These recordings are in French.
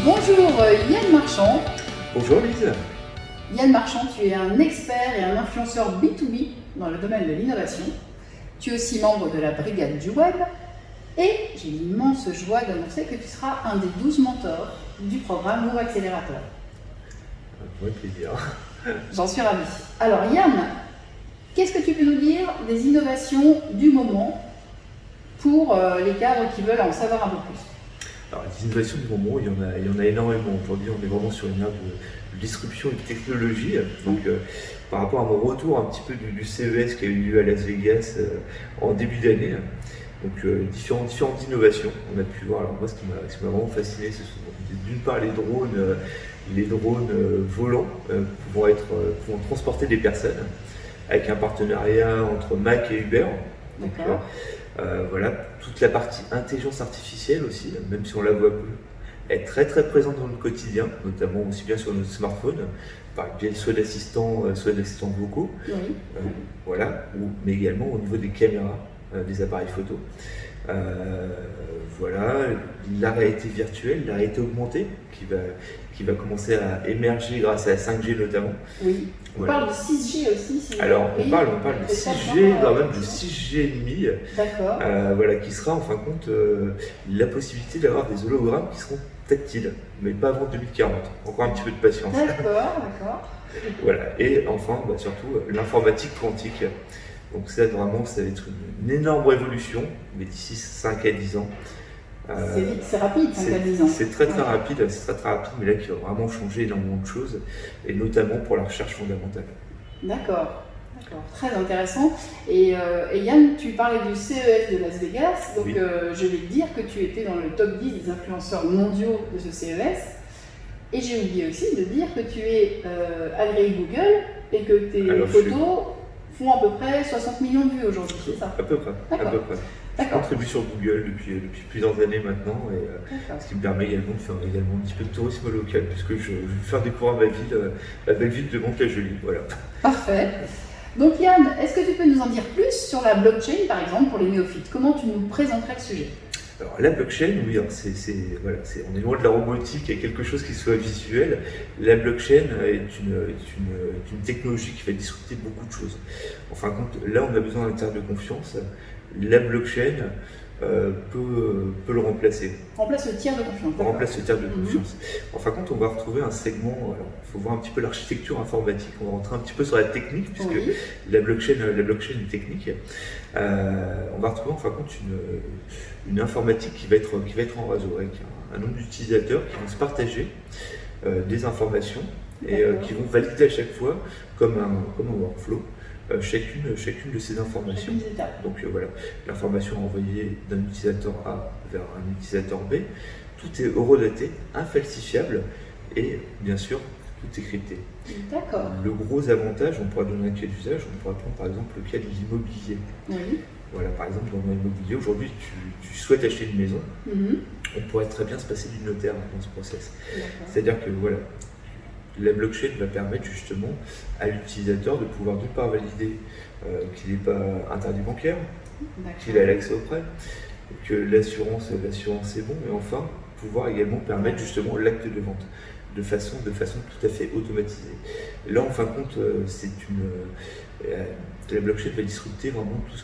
Bonjour Yann Marchand. Bonjour Lise. Yann Marchand, tu es un expert et un influenceur B2B dans le domaine de l'innovation. Tu es aussi membre de la Brigade du Web et j'ai l'immense joie d'annoncer que tu seras un des 12 mentors du programme Move Accélérateur. Avec plaisir. J'en suis ravie. Alors Yann, qu'est-ce que tu peux nous dire des innovations du moment pour les cadres qui veulent en savoir un peu plus? Alors, les innovations du moment, il y en a énormément. Aujourd'hui, on est vraiment sur une ère de disruption et de technologie. Donc, par rapport à mon retour un petit peu du CES qui a eu lieu à Las Vegas en début d'année, donc différentes innovations. On a pu voir. Alors moi, ce qui m'a vraiment fasciné, c'est d'une part les drones volants pouvant transporter des personnes, avec un partenariat entre Mac et Uber. D'accord. Voilà, toute la partie intelligence artificielle aussi, même si on la voit peu, est très très présente dans le quotidien, notamment aussi bien sur notre smartphone, par le biais soit d'assistants vocaux, Oui. voilà, mais également au niveau des caméras, des appareils photo. Voilà, la réalité virtuelle, la réalité augmentée qui va commencer à émerger grâce à la 5G notamment. Oui. On Voilà. parle de 6G aussi. Si Alors on parle de c'est 6G, ça, voire même de 6G et demi. D'accord. Voilà, qui sera en fin de compte la possibilité d'avoir des hologrammes qui seront tactiles, mais pas avant 2040. Encore un petit peu de patience. D'accord. Voilà, et enfin, surtout l'informatique quantique. Donc ça vraiment, ça va être une énorme révolution, mais d'ici 5 à 10 ans. C'est vite, c'est rapide, 5 à 10 ans. C'est très rapide, mais là qui va vraiment changer énormément de choses, et notamment pour la recherche fondamentale. D'accord, très intéressant. Et Yann, tu parlais du CES de Las Vegas, donc Oui. je vais te dire que tu étais dans le top 10 des influenceurs mondiaux de ce CES. Et j'ai oublié aussi de dire que tu es agréé Google et que tes photos font à peu près 60 millions de vues aujourd'hui, c'est ça? À peu près. Je contribue sur Google depuis plusieurs années maintenant, et ce qui me permet également de faire un petit peu de tourisme local, puisque je vais faire découvrir ma ville, la belle ville de Mantes-la-Jolie. Voilà. Parfait. Donc Yann, est-ce que tu peux nous en dire plus sur la blockchain par exemple pour les néophytes? Comment tu nous présenterais le sujet? Alors la blockchain, oui, on est loin de la robotique, il y a quelque chose qui soit visuel. La blockchain est une technologie qui va disrupter beaucoup de choses. En fin de compte, là on a besoin d'un tiers de confiance. La blockchain peut le remplacer. Remplace le tiers de confiance. Remplace le tiers de confiance. En fin de compte, on va retrouver un segment, alors il faut voir un petit peu l'architecture informatique, on va rentrer un petit peu sur la technique, puisque la blockchain est technique. On va retrouver en fin de compte une informatique qui va être en réseau, avec un nombre d'utilisateurs qui vont se partager des informations et qui vont valider à chaque fois comme un workflow. Chacune de ces informations. Donc voilà, l'information envoyée d'un utilisateur A vers un utilisateur B, tout est horodaté, infalsifiable et bien sûr tout est crypté. D'accord. Le gros avantage, on pourra donner un cas d'usage, on pourra prendre par exemple le cas de l'immobilier. Oui. Voilà, par exemple dans l'immobilier, aujourd'hui tu souhaites acheter une maison, on pourrait très bien se passer du notaire dans ce process. C'est-à-dire que voilà, la blockchain va permettre justement à l'utilisateur de pouvoir d'une part valider qu'il n'est pas interdit bancaire, qu'il a l'accès au prêt, que l'assurance est bon, et enfin pouvoir également permettre justement l'acte de vente de façon tout à fait automatisée. Et là en fin de compte, la blockchain va disrupter vraiment tout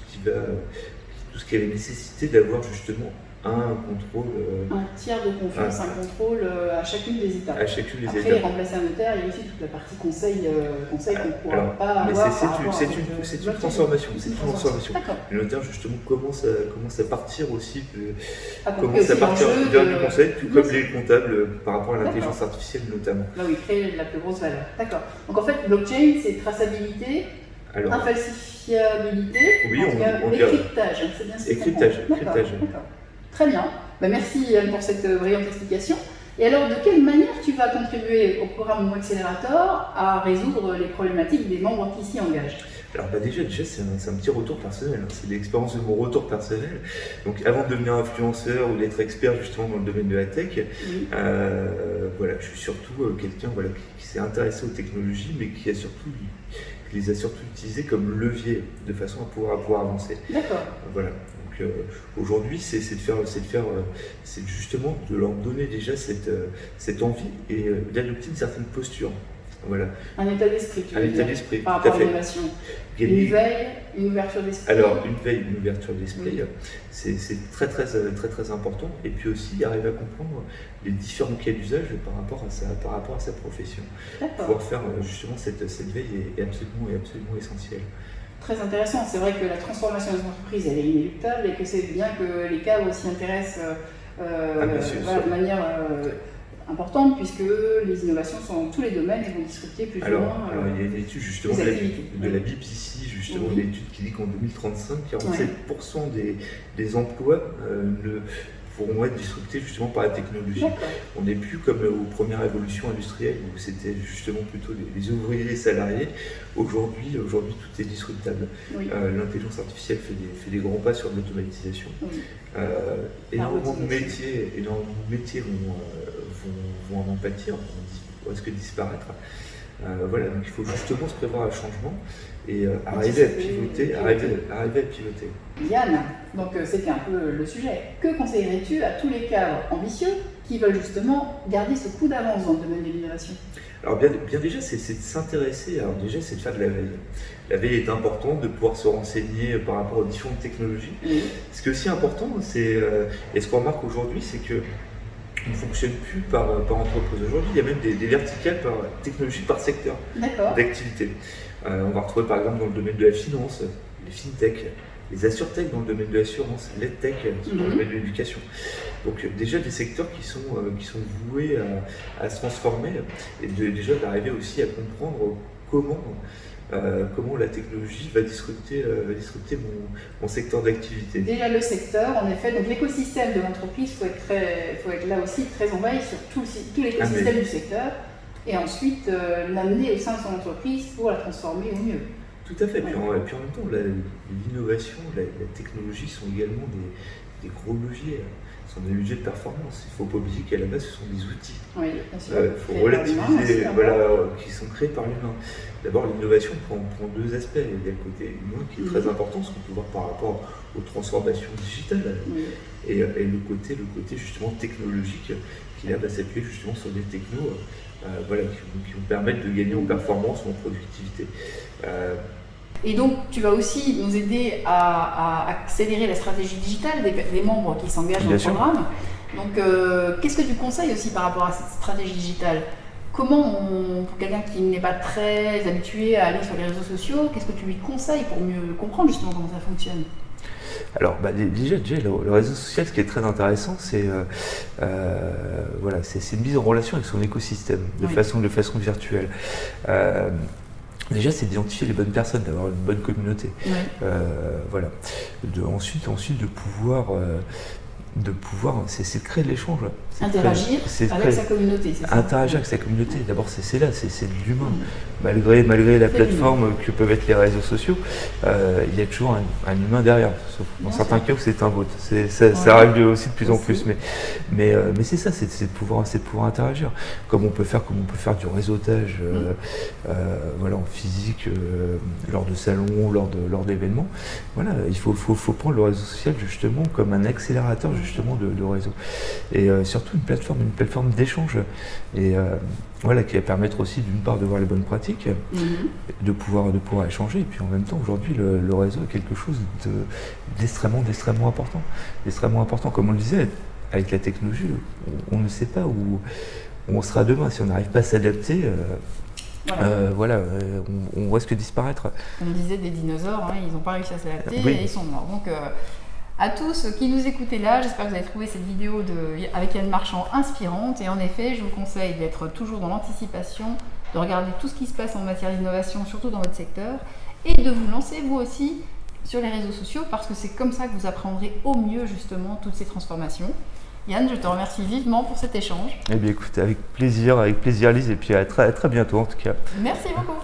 ce qui avait nécessité d'avoir justement un contrôle. Un tiers de confiance, un contrôle à chacune des étapes. Après, remplacer un notaire, il y a aussi toute la partie conseil qu'on ne pourra pas avoir. C'est une transformation. Le notaire, justement, commence à partir aussi vers du conseil, tout comme les comptables par rapport à l'intelligence artificielle notamment. Là où il crée la plus grosse valeur. D'accord. Donc en fait, blockchain, c'est traçabilité, infalsifiabilité, et cryptage. C'est bien ça. Cryptage. Très bien. Merci Yann pour cette brillante explication. Et alors, de quelle manière tu vas contribuer au programme Move Accélérateur à résoudre les problématiques des membres qui s'y engagent? Alors déjà c'est un petit retour personnel, c'est l'expérience de mon retour personnel. Donc avant de devenir influenceur ou d'être expert justement dans le domaine de la tech, voilà, je suis surtout quelqu'un qui s'est intéressé aux technologies, mais qui les a surtout utilisées comme levier de façon à pouvoir avancer. D'accord. Voilà. Donc aujourd'hui, c'est justement de leur donner déjà cette envie et d'adopter une certaine posture. Voilà. Un état d'esprit, un état d'esprit, par rapport à l'innovation. Une veille, une ouverture d'esprit. Alors, une veille, une ouverture d'esprit, c'est très important. Et puis aussi, arriver à comprendre les différents cas d'usage par rapport à sa profession. Pouvoir faire justement cette veille est absolument essentielle. Très intéressant. C'est vrai que la transformation des entreprises, elle est inéluctable et que c'est bien que les cadres s'y intéressent de manière importante, puisque les innovations sont dans tous les domaines et vont disrupter plus ou moins. Alors, il y a une étude justement de la BBC, justement, une étude qui dit qu'en 2035, 47% des emplois pourront être disruptés justement par la technologie. On n'est plus comme aux premières révolutions industrielles où c'était justement plutôt les ouvriers, les salariés. Aujourd'hui, tout est disruptable. L'intelligence artificielle fait des grands pas sur l'automatisation. Énormément de métiers vont en pâtir, vont risquer de disparaître. Voilà, donc il faut justement se prévoir un changement et arriver à pivoter. Yann, donc c'était un peu le sujet. Que conseillerais-tu à tous les cadres ambitieux qui veulent justement garder ce coup d'avance dans le domaine de l'innovation? Alors bien déjà, c'est de s'intéresser, c'est de faire de la veille. La veille est importante, de pouvoir se renseigner par rapport aux différentes technologies. Ce qui est aussi important, et ce qu'on remarque aujourd'hui, c'est que on ne fonctionne plus par entreprise. Aujourd'hui, il y a même des verticales par technologie, par secteur d'activité. On va retrouver par exemple dans le domaine de la finance, les fintech, les assurtech dans le domaine de l'assurance, l'edtech dans le domaine de l'éducation. Donc déjà des secteurs qui sont voués à se transformer et déjà d'arriver aussi à comprendre comment la technologie va disrupter mon secteur d'activité. Déjà le secteur, en effet, donc l'écosystème de l'entreprise, faut être là aussi très en veille sur tout l'écosystème du secteur et ensuite l'amener au sein de son entreprise pour la transformer au mieux. Tout à fait, puis en même temps, l'innovation, la technologie sont également des gros leviers. Ce sont des leviers de performance. Il ne faut pas oublier qu'à la base, ce sont des outils. Oui, bien sûr. Il faut relativiser, qui sont créés par l'humain. D'abord, l'innovation prend deux aspects. Il y a le côté humain qui est très important, ce qu'on peut voir par rapport aux transformations digitales, et le côté justement technologique qui là va s'appuyer justement sur des technos qui vont permettre de gagner en performance ou en productivité. Et donc, tu vas aussi nous aider à accélérer la stratégie digitale des membres qui s'engagent dans le programme. Donc, qu'est-ce que tu conseilles aussi par rapport à cette stratégie digitale? Comment, pour quelqu'un qui n'est pas très habitué à aller sur les réseaux sociaux, qu'est-ce que tu lui conseilles pour mieux comprendre justement comment ça fonctionne? Alors, déjà le réseau social, ce qui est très intéressant, c'est une mise en relation avec son écosystème de façon virtuelle. Déjà, c'est d'identifier les bonnes personnes, d'avoir une bonne communauté. Ensuite, de pouvoir, c'est de créer de l'échange. Interagir avec sa communauté, c'est ça? Interagir avec sa communauté, d'abord c'est de l'humain. Malgré la plateforme que peuvent être les réseaux sociaux, il y a toujours un humain derrière, sauf dans certains cas où c'est un bot. Ça arrive aussi de plus en plus, mais c'est ça, c'est de pouvoir interagir. Comme on peut faire du réseautage en physique, lors de salons, lors d'événements. Voilà, il faut prendre le réseau social justement comme un accélérateur justement de réseau. Et surtout une plateforme d'échange qui va permettre aussi d'une part de voir les bonnes pratiques, de pouvoir échanger, et puis en même temps aujourd'hui le réseau est quelque chose d'extrêmement important. Extrêmement important, comme on le disait, avec la technologie, on ne sait pas où on sera demain si on n'arrive pas à s'adapter. On risque de disparaître. On disait des dinosaures, ils n'ont pas réussi à s'adapter et ils sont morts. Donc, à tous qui nous écoutez là, j'espère que vous avez trouvé cette vidéo avec Yann Marchand inspirante. Et en effet, je vous conseille d'être toujours dans l'anticipation, de regarder tout ce qui se passe en matière d'innovation, surtout dans votre secteur, et de vous lancer vous aussi sur les réseaux sociaux, parce que c'est comme ça que vous apprendrez au mieux justement toutes ces transformations. Yann, je te remercie vivement pour cet échange. Eh bien écoute, avec plaisir Lise, et puis à très bientôt en tout cas. Merci beaucoup.